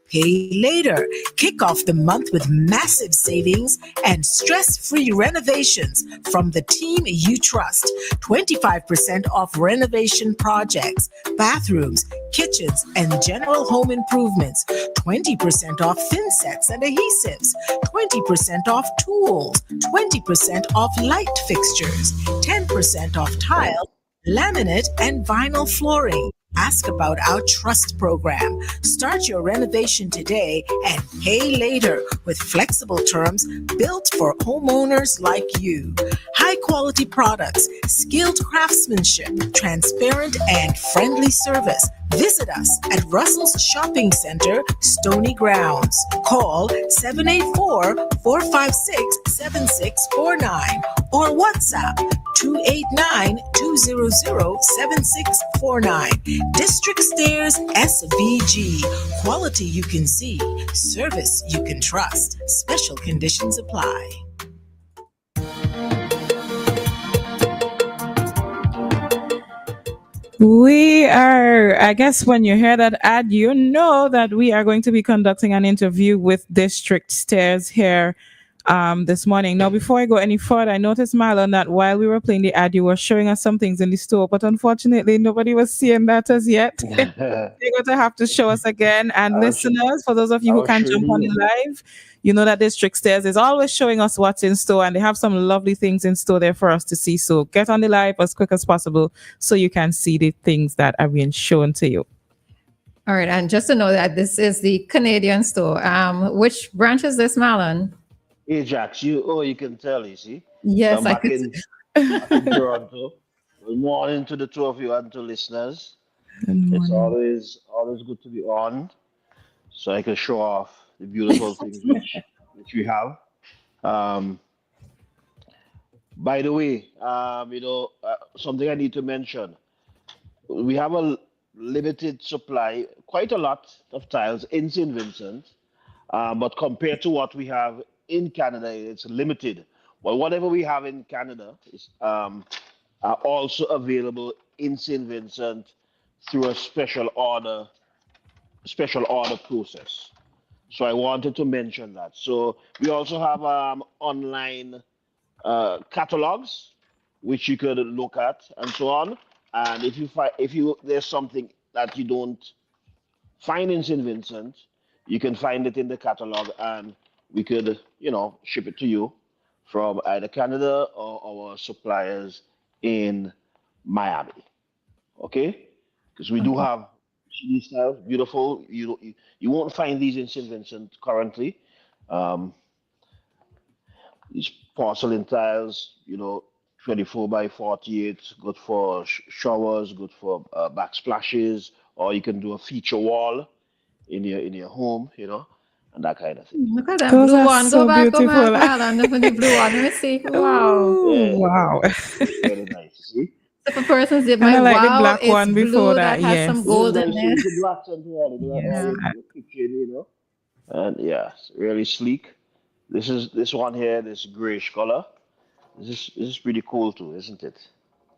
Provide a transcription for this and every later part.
pay later. Kick off the month with massive savings and stress-free renovations from the team you trust. 25% off renovation projects, bathrooms, kitchens, and general home improvements. 20% off thin sets and adhesives. 20% off tools. 20% off light fixtures. 10% off tile, laminate, and vinyl flooring. Ask about our Trust program. Start your renovation today and pay later with flexible terms built for homeowners like you. High quality products, skilled craftsmanship, transparent and friendly service. Visit us at Russell's Shopping Center, Stoney Grounds. Call 784-456-7649 or WhatsApp 289-200-7649. District Stairs SVG. Quality you can see. Service you can trust. Special conditions apply. We are, I guess when you hear that ad, you know that we are going to be conducting an interview with District Stairs here this morning. Now, before I go any further, I noticed, Marlon, that while we were playing the ad, you were showing us some things in the store, but unfortunately, nobody was seeing that as yet. You're going to have to show us again. And listeners, for those of you who can't jump on the live, you know that District Stairs is always showing us what's in store, and they have some lovely things in store there for us to see. So get on the live as quick as possible so you can see the things that are being shown to you. All right. And just to know that this is the Canadian store. Which branch is this, Marlon? Ajax, you can tell, you see. Yes, back in Toronto. Good morning to the two of you and to listeners. It's always good to be on, so I can show off the beautiful things which we have. By the way, something I need to mention. We have a limited supply, quite a lot of tiles in St. Vincent, but compared to what we have in Canada, it's limited. Well, whatever we have in Canada is are also available in St. Vincent through a special order process. So I wanted to mention that. So we also have online catalogs which you could look at and so on. And if there's something that you don't find in St. Vincent, you can find it in the catalog, and we could, ship it to you from either Canada or our suppliers in Miami. Okay? Because we do have these styles, beautiful. You won't find these in St. Vincent currently. These porcelain tiles, 24 by 48, good for showers, good for backsplashes, or you can do a feature wall in your home, and that kind of thing. Look at that Those blue are one. so Go back, beautiful. Marlon. Look at the blue one. Let me see. Wow. Yeah. Wow. Very nice. See? So for persons that I might like the wow, black it's one blue before that, has yes. some gold in Nice. there. The black and white, kitchen, and yeah, it's really sleek. This one here, this grayish color. This is pretty cool too, isn't it?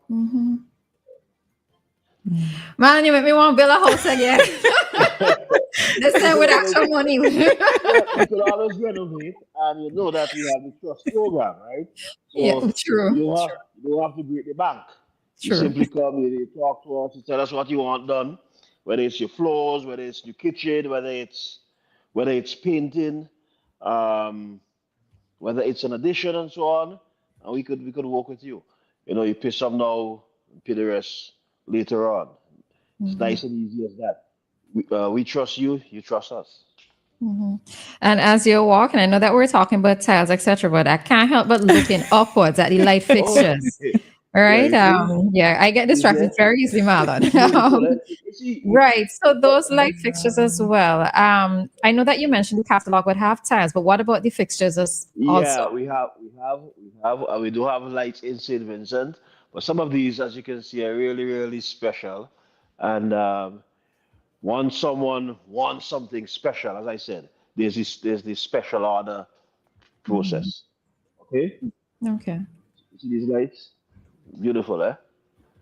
Mm-hmm. Man, you make me want to build a house again. This time with actual money. You could always renovate, and you know that we have the trust program, right? So Yeah, true. You don't have to break the bank. You True. simply come, you talk to us, you tell us what you want done, whether it's your floors, whether it's your kitchen, whether it's painting, whether it's an addition and so on, and we could work with you. You pay some now, pay the rest later on. It's nice and easy as that. We trust you, you trust us. Mm-hmm. And as you're walking, I know that we're talking about tiles, etc., but I can't help but looking upwards at the light fixtures. All right. Yeah, I get distracted very easily, Marlon. Right. So those light fixtures as well. I know that you mentioned the catalog would have tiles, but what about the fixtures also? Yeah, we do have lights in St. Vincent, but some of these, as you can see, are really, really special. And once someone wants something special, as I said, there's this special order process. Okay. Okay. See these lights? Beautiful, eh?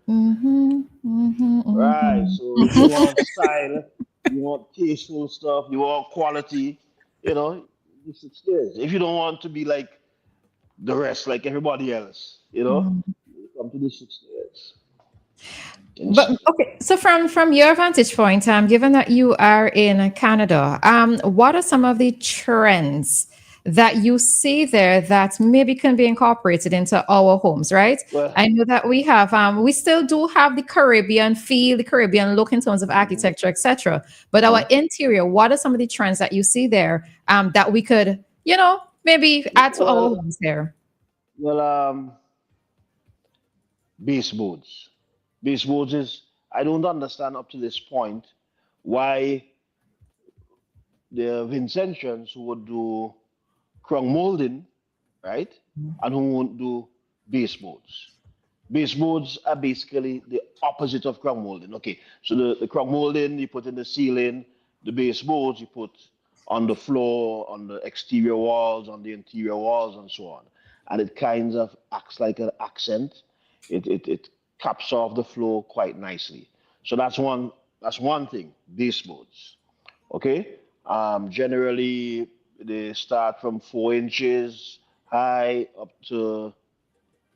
Mm-hmm. Mm-hmm. Right. So if you want style, you want tasteful stuff, you want quality, you know, the 6 stairs. If you don't want to be like the rest, like everybody else, you come to the 6 stairs. And But okay, so from your vantage point, given that you are in Canada, what are some of the trends that you see there that maybe can be incorporated into our homes? Right, well, I know that we have, we still do have the Caribbean feel, the Caribbean look in terms of mhm, architecture, etc. But our mhm. interior, what are some of the trends that you see there, that we could, maybe add to our well, homes here? well, baseboards. Baseboards is I don't understand up to this point why the Vincentians who would do crown molding, right, and who won't do baseboards. Baseboards are basically the opposite of crown molding. Okay, so the crown molding you put in the ceiling, the baseboards you put on the floor, on the exterior walls, on the interior walls, and so on. And it kind of acts like an accent. It caps off the floor quite nicely. So that's one thing. Baseboards. Okay. Generally they start from 4 inches high up to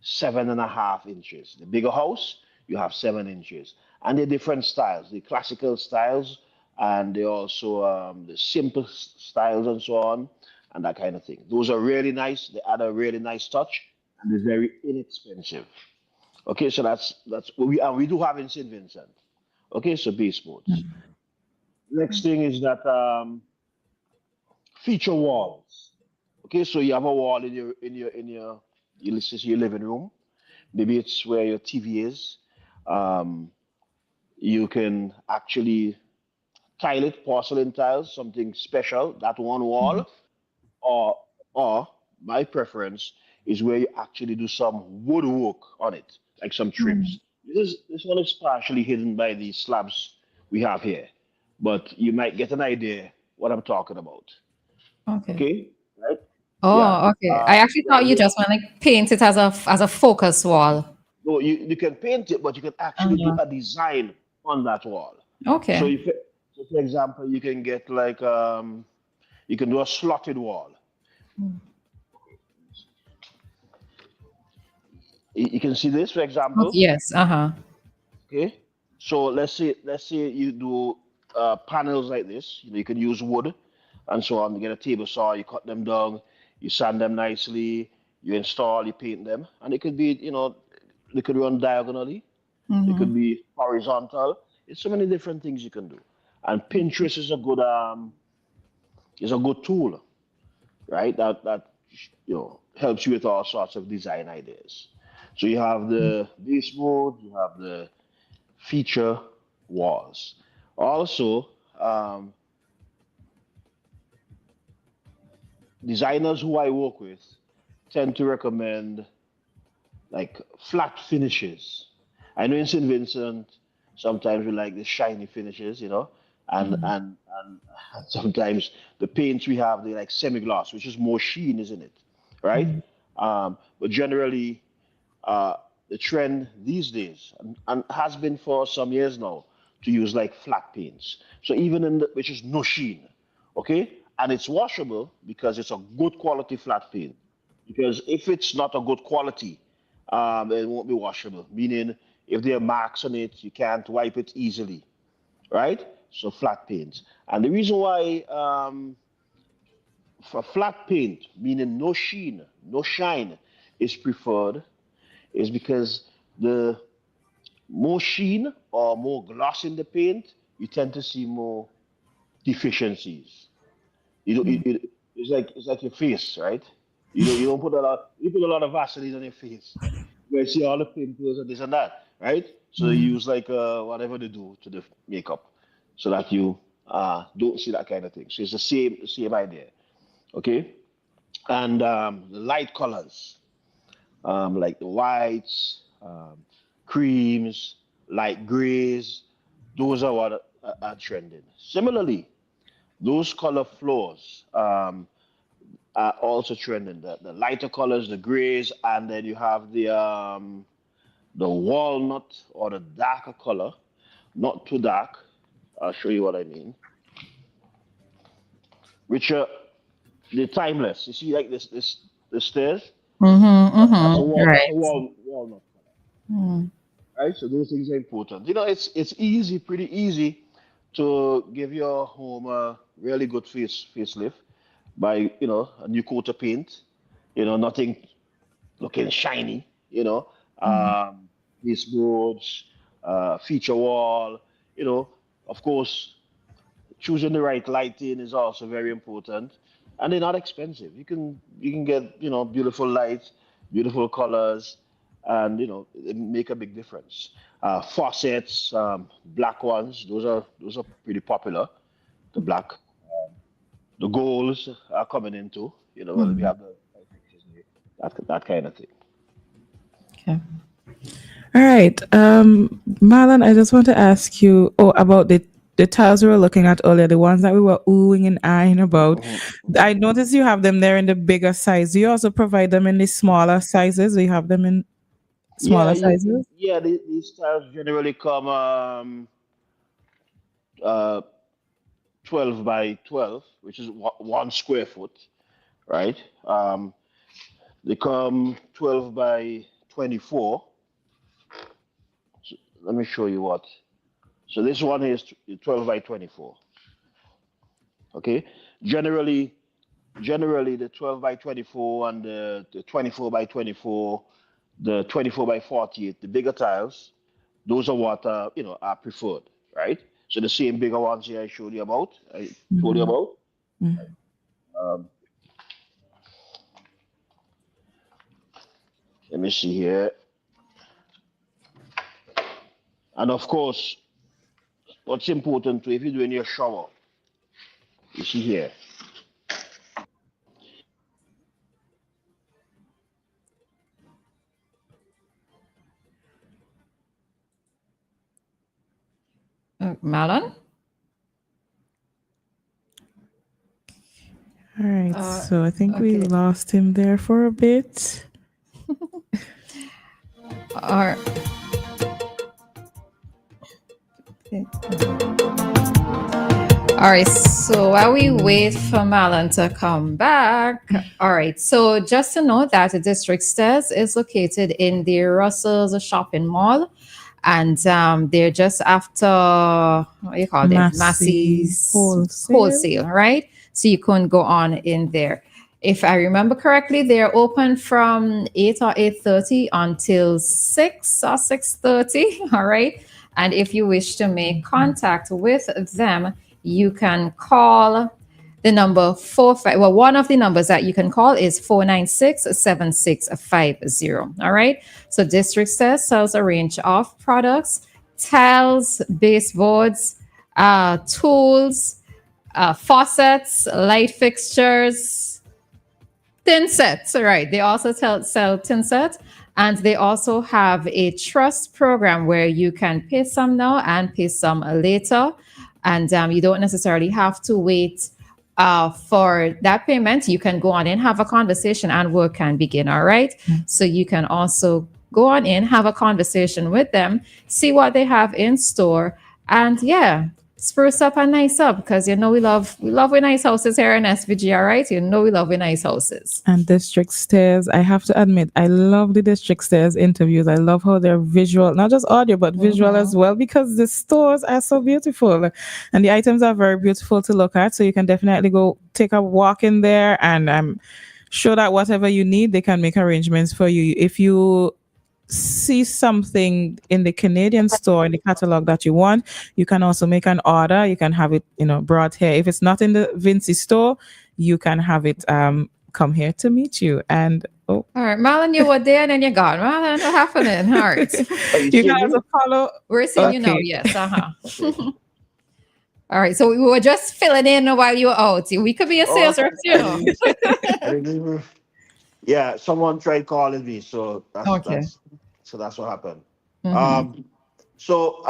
7.5 inches. The bigger house, you have 7 inches. And they're different styles, the classical styles, and they also the simple styles and so on, and that kind of thing. Those are really nice. They add a really nice touch, and they're very inexpensive. Okay, so that's what we do have in St. Vincent. Okay, so baseboards. Next thing is that feature walls. Okay, so you have a wall let's just say your living room. Maybe it's where your TV is. Um, you can actually tile it, porcelain tiles, something special, that one wall, or or my preference is where you actually do some woodwork on it, like some trims. This one is partially hidden by the slabs we have here, but you might get an idea what I'm talking about. Okay. Okay, right? Yeah. Oh, okay. I actually thought you Yeah. just want to paint it as a focus wall. No, you can paint it, but you can actually do Uh-huh. a design on that wall. So Okay. if, so for example, you can get like you can do a slotted wall. You can see this, for Okay, example. yes. Uh-huh. Okay. So let's say you do panels like this. You can use wood and so on. You get a table saw, you cut them down, you sand them nicely, you install, you paint them, and it could be they could run diagonally. It could be horizontal. It's so many different things you can do. And Pinterest is a good tool, right? That helps you with all sorts of design ideas. So you have the baseboard, you have the feature walls. Also, um, designers who I work with tend to recommend like flat finishes. I know in St. Vincent, sometimes we like the shiny finishes, and sometimes the paints we have they like semi-gloss, which is more sheen, isn't it? Right? But generally, uh, the trend these days and has been for some years now to use like flat paints. So even which is no sheen, okay, and it's washable because it's a good quality flat paint. Because if it's not a good quality, it won't be washable. Meaning, if there are marks on it, you can't wipe it easily, right? So flat paints. And the reason why for flat paint, meaning no sheen, no shine, is preferred, is because the more sheen or more gloss in the paint, you tend to see more deficiencies. You don't, it's like your face, right? You don't put a lot of Vaseline on your face. You see all the pimples and this and that, right? So you use like whatever they do to the makeup, so that you don't see that kind of thing. So it's the same idea, okay? And the light colors, like the whites, creams, light grays, those are what are trending. Similarly, those color floors are also trending. The lighter colors, the grays, and then you have the walnut or the darker color, not too dark, I'll show you what I mean. Which they're timeless. You see, like this the stairs. That's a wall. That's Right. a walnut. Mm. Right? So those things are important. You know, it's easy, pretty easy to give your home a really good facelift by a new coat of paint. Nothing looking shiny. Um, baseboards, feature wall. You know, of course, choosing the right lighting is also very important, and they're not expensive. You can get beautiful lights, beautiful colors, and it make a big difference. Faucets, black ones, those are pretty popular. The black, the golds are coming into. Well, we have the that kind of thing. Okay. All right. Marlon, I just want to ask you about the tiles we were looking at earlier, the ones that we were oohing and eyeing about. Mhm, I mhm. noticed you have them there in the bigger size. Do you also provide them in the smaller sizes? Do you have them in Yeah, smaller sizes? these styles generally come uh, 12 by 12, which is 1 square foot, right? They come 12 by 24. So let me show you what. So this one is 12 by 24. Okay. Generally, generally the 12 by 24 and the 24 by 24, the 24 by 48, the bigger tiles, those are what are preferred, right? So the same bigger ones here I told you Mm-hmm. about. Um, Let me see here. And of course, what's important too, if you're doing your shower, you see here. Marlon? All right. So I think we Okay. lost him there for a bit. Or, all right. So while we wait for Marlon to come back, all right. So just to know that the District Stairs is located in the Russell's shopping mall, and they're just after what do you call them? Massey Massey's Wholesale. Wholesale, right? So you can go on in there. If I remember correctly, they're open from 8 or 8:30 until 6 or 6:30. All right. And if you wish to make contact with them, you can call the number 45. Well, one of the numbers that you can call is 496-7650. All right. So District Stairs sells a range of products, tiles, baseboards, tools, faucets, light fixtures, tin sets. All right. They also sell tin sets. And they also have a trust program where you can pay some now and pay some later. And you don't necessarily have to wait for that payment. You can go on and have a conversation and work can begin. All right. So you can also go on in, have a conversation with them, see what they have in store. And yeah, spruce up and nice up because we love with nice houses here in SVG, all right? We love with nice houses. And District Stairs, I have to admit, I love the District Stairs interviews. I love how they're visual, not just audio, but visual as well, because the stores are so beautiful and the items are very beautiful to look at. So you can definitely go take a walk in there, and I'm sure that whatever you need, they can make arrangements for you. If you see something in the Canadian store in the catalog that you want, you can also make an order. You can have it, brought here. If it's not in the Vinci store, you can have it come here to meet you. And All right, Marlon, you were there and then you're gone. Marlon, what's happening? All right. Are you you can seeing me? also follow. We're seeing you now, Okay. yes. All right, so we were just filling in while you were out. We could be a Oh, sales rep too. I didn't even- yeah, someone tried calling me, so Okay. that's what happened. Mhm. Um, so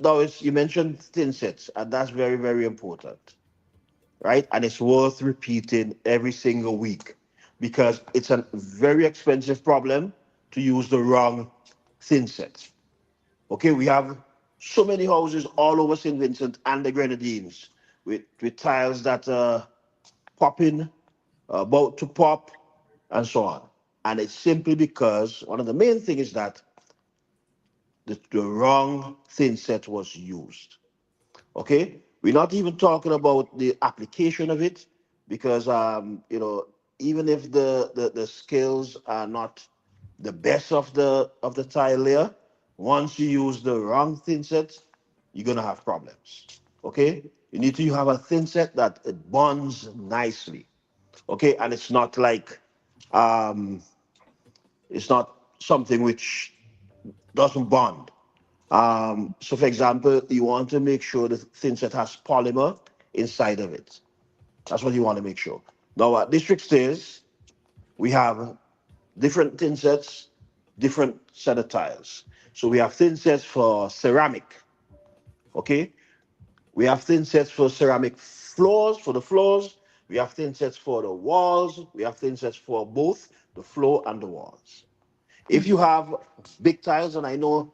now you mentioned thin sets, and that's very, very important, right? And it's worth repeating every single week because it's a very expensive problem to use the wrong thin sets. Okay, we have so many houses all over St. Vincent and the Grenadines with tiles that are popping, about to pop, and so on. And it's simply because one of the main things is that the wrong thin set was used. Okay, we're not even talking about the application of it, because even if the skills are not the best of the tile layer, once you use the wrong thin set, you're gonna have problems. Okay, you need to have a thin set that it bonds nicely. Okay, and um it's not something which doesn't bond. So, for example, you want to make sure the thin set has polymer inside of it. That's what you want to make sure. Now, at District Stairs, we have different thin sets, different set of tiles. So we have thin sets for ceramic. Okay, we have thin sets for ceramic floors, for the floors. We have thin sets for the walls. We have thin sets for both the floor and the walls. If you have big tiles, and I know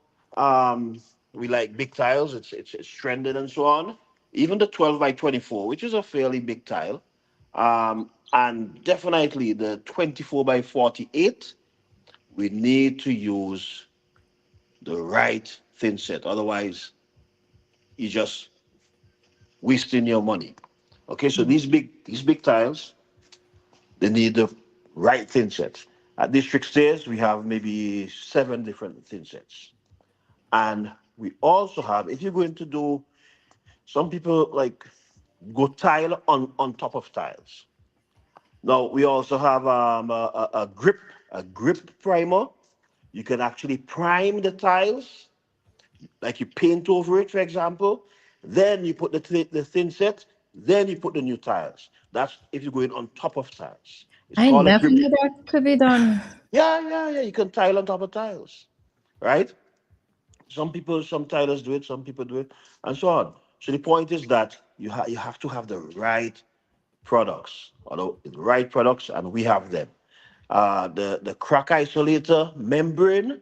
we like big tiles, it's trending and so on. Even the 12 by 24, which is a fairly big tile, and definitely the 24 by 48, we need to use the right thin set. Otherwise, you're just wasting your money. Okay, so these big tiles, they need the right thin sets. At District Stairs, we have maybe 7 different thin sets. And we also have, if you're going to do, some people like go tile on top of tiles. Now we also have a grip primer. You can actually prime the tiles, like you paint over it, for example. Then you put the thin set. Then you put the new tiles. That's if you're going on top of tiles. It's I called a never grip. knew that could be done. Yeah, yeah, yeah. You can tile on top of tiles, right? Some tilers do it, some people do it, and so on. So the point is that you have to have the right products, or the right products, and we have them. The crack isolator membrane,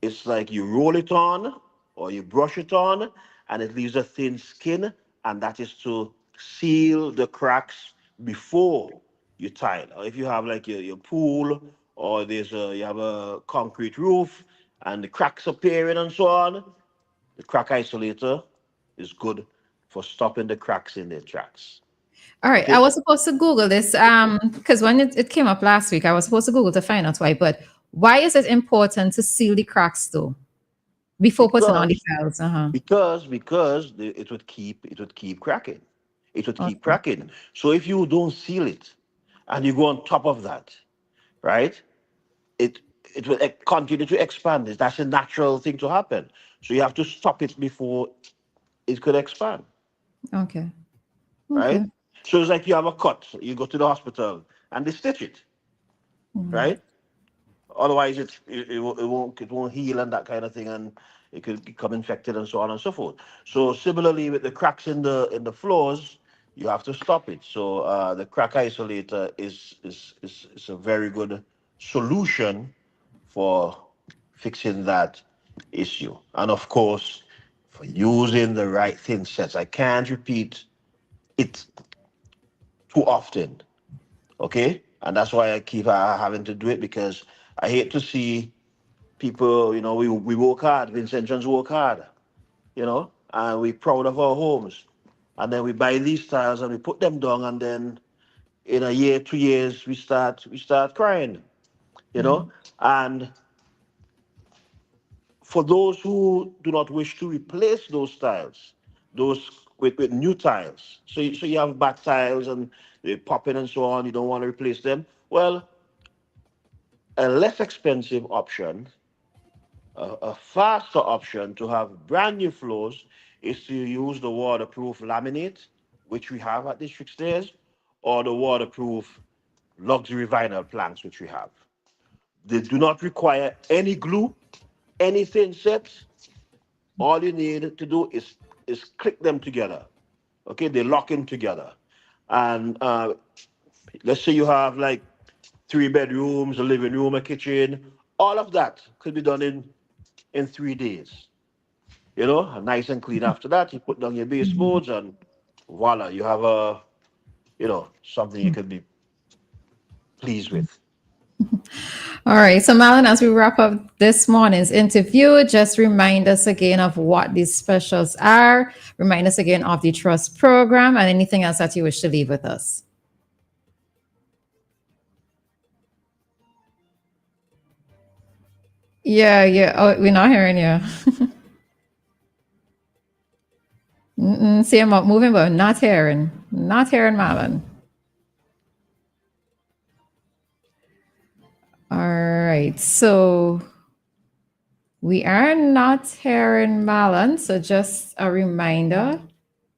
it's like you roll it on or you brush it on, and it leaves a thin skin, and that is to seal the cracks before you tile. Or if you have like your pool, or you have a concrete roof and the cracks appearing and so on, the crack isolator is good for stopping the cracks in their tracks. All right, I Okay? was supposed to Google this because when it came up last week, I was supposed to Google to find out why. But why is it important to seal the cracks though before putting on the Because tiles? Uh-huh. it would keep cracking. It would keep Okay. cracking. So if you don't seal it and you go on top of that, right? It it will continue to expand. That's a natural thing to happen. So you have to stop it before it could expand, Okay. right? Okay. So it's like you have a cut. You go to the hospital and they stitch it, Mhm. right? Otherwise, it won't heal and that kind of thing, and it could become infected and so on and so forth. So similarly with the cracks in the floors, you have to stop it. So the crack isolator is a very good solution for fixing that issue, and of course for using the right thin sets. I can't repeat it too often. Okay, and that's why I keep having to do it, because I hate to see people, we work hard, Vincentians work hard, and we're proud of our homes. And then we buy these tiles and we put them down, and then in a year, 2 years, we start crying, you know. Mhm. And for those who do not wish to replace those tiles, those with new tiles, so you have bad tiles and they pop in and so on, you don't want to replace them. Well, a less expensive option, a faster option to have brand new floors, is to use the waterproof laminate, which we have at District Stairs, or the waterproof luxury vinyl planks, which we have. They do not require any glue, anything set. All you need to do is click them together. Okay, they lock in together. And let's say you have like 3 bedrooms, a living room, a kitchen. All of that could be done in 3 days. nice and clean after that. You put down your baseboards and voila, you have something you can be pleased with. All right. So, Marlon, as we wrap up this morning's interview, just remind us again of what these specials are. Remind us again of the Trust Program and anything else that you wish to leave with us. Yeah. Oh, we're not hearing you. See, I'm up moving, but not hearing. Not hearing Marlon. All right. So we are not hearing Marlon. So just a reminder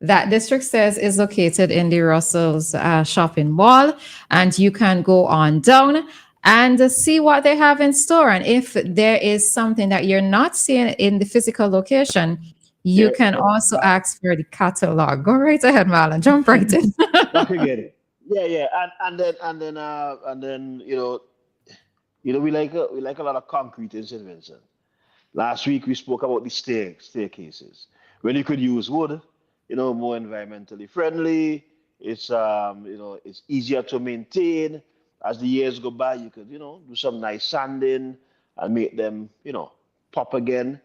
that District Stairs is located in the Russell's shopping mall, and you can go on down and see what they have in store. And if there is something that you're not seeing in the physical location, you can also ask for the catalog. Go right ahead, Marlon. Jump right in. Don't forget it. Yeah. And then we like a lot of concrete in St. Vincent. Last week we spoke about the staircases. When you could use wood, more environmentally friendly. It's it's easier to maintain. As the years go by, you could do some nice sanding and make them pop again.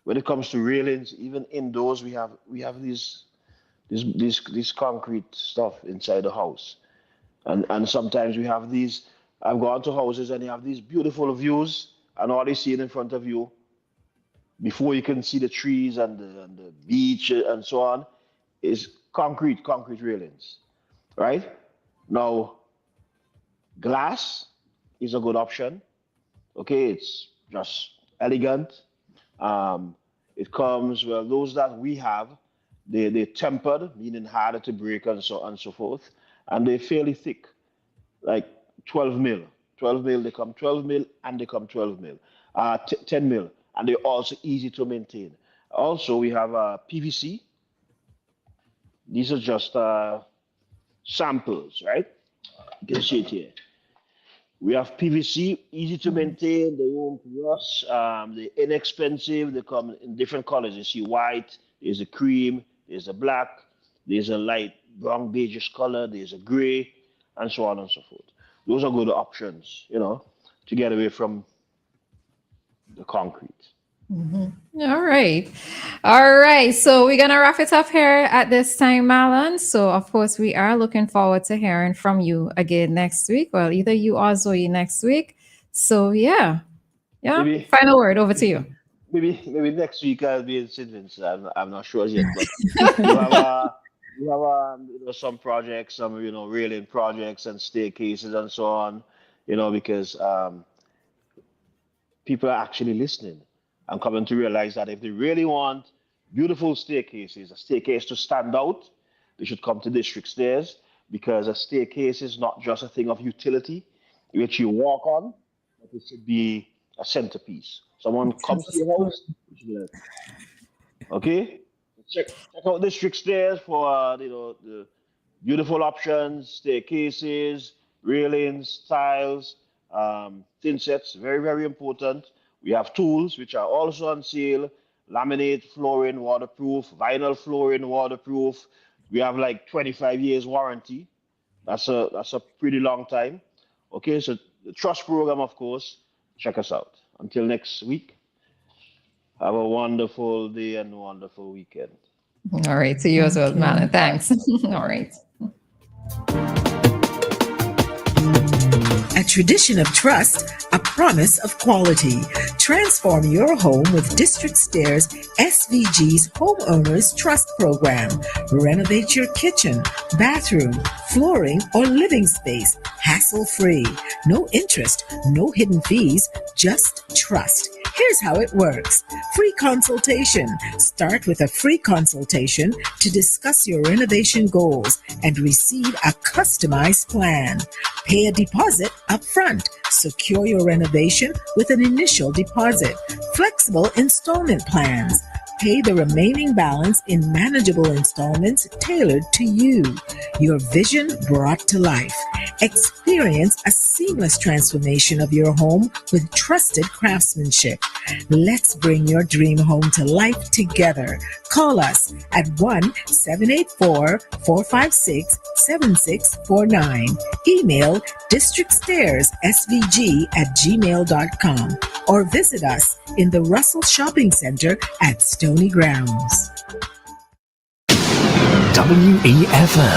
When it comes to railings, even indoors, we have these concrete stuff inside the house, and sometimes we have these. I've gone to houses and you have these beautiful views, and all you see in front of you, before you can see the trees and the beach and so on, is concrete railings, right? Now, glass is a good option. Okay, it's just elegant. It comes, those that we have, they're tempered, meaning harder to break and so forth, and they're fairly thick, like 12 mil. 12 mil, they come 12 mil and they come 12 mil, 10 mil, and they're also easy to maintain. Also, we have PVC. These are just samples, right? You can see it here. We have PVC, easy to maintain, they won't rust, they're inexpensive, they come in different colors. You see white, there's a cream, there's a black, there's a light brown beigeish color, there's a gray, and so on and so forth. Those are good options, to get away from the concrete. All right. So we're going to wrap it up here at this time, Marlon. So, of course, we are looking forward to hearing from you again next week. Well, either you or Zoe next week. So, yeah. Maybe, final word, over to you. Maybe next week I'll be in St. Vincent. I'm not sure yet, but we have some projects, some railing projects and staircases and so on, because people are actually listening and coming to realize that if they really want beautiful staircases, a staircase to stand out, they should come to District Stairs, because a staircase is not just a thing of utility which you walk on, but it should be a centerpiece. Someone comes to your house, okay? Check out District Stairs for the beautiful options, staircases, railings, tiles, thin sets, very, very important. We have tools which are also on sale: laminate flooring, waterproof; vinyl flooring, waterproof. We have like 25 years warranty. That's a pretty long time. Okay, so the Trust Program, of course, check us out. Until next week, have a wonderful day and wonderful weekend. All right, to you as well, Marlon. Thanks. All right. A tradition of trust, a promise of quality. Transform your home with District Stairs SVG's Homeowners Trust Program. Renovate your kitchen, bathroom, flooring, or living space hassle-free. No interest, no hidden fees, just trust. Here's how it works. Free consultation. Start with a free consultation to discuss your renovation goals and receive a customized plan. Pay a deposit up front. Secure your renovation with an initial deposit. Flexible installment plans. Pay the remaining balance in manageable installments tailored to you. Your vision brought to life. Experience a seamless transformation of your home with trusted craftsmanship. Let's bring your dream home to life together. Call us at 1-784-456-7649. Email districtstairs.svg@gmail.com or visit us in the Russell Shopping Center at Stoney Grounds. WEFM